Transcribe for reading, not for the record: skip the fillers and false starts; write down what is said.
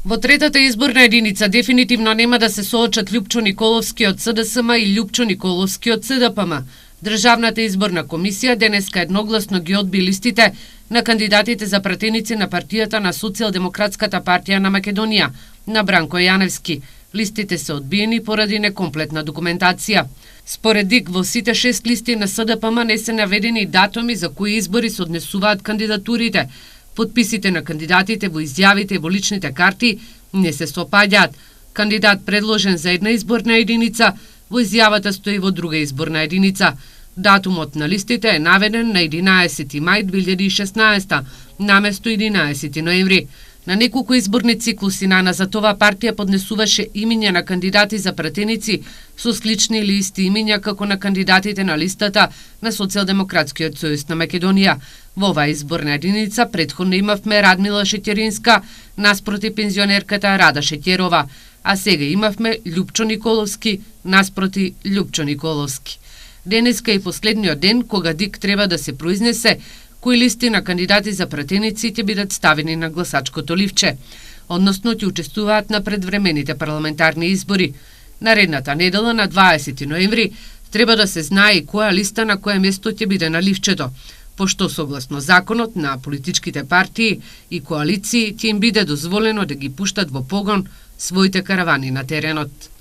Во третата изборна единица дефинитивно нема да се соочат Љупчо Николовски од СДСМ и Љупчо Николовски од СДПМ. Државната изборна комисија денеска едногласно ги одби листите на кандидатите за пратеници на партијата на Социјалдемократската партија на Македонија, на Бранко Јаневски. Листите се одбиени поради некомплетна документација. Според ДИК, во сите 6 листи на СДПМ не се наведени датуми за кои избори се однесуваат кандидатурите. Подписите на кандидатите во изјавите и во личните карти не се сопаѓаат. Кандидат предложен за една изборна единица во изјавата стои во друга изборна единица. Датумот на листите е наведен на 11 мај 2016 наместо 11 ноември. На неколку изборни циклуси на затова партија поднесуваше имиња на кандидати за пратеници со слични или исти имиња како на кандидатите на листата на Социјалдемократскиот сојуз на Македонија. Во оваа изборна единица претходно имавме Радмила Шеќеринска наспроти пензионерката Рада Шеќерова, а сега имавме Љупчо Николовски наспроти Љупчо Николовски. Денеска е последниот ден кога ДИК треба да се произнесе кои листи на кандидати за пратеници ќе бидат ставени на гласачкото ливче, односно ќе учествуваат на предвремените парламентарни избори. Наредната недела на 20 ноември треба да се знае и која листа на кое место ќе биде на ливчето, пошто согласно законот на политичките партии и коалиции ќе им биде дозволено да ги пуштат во погон своите каравани на теренот.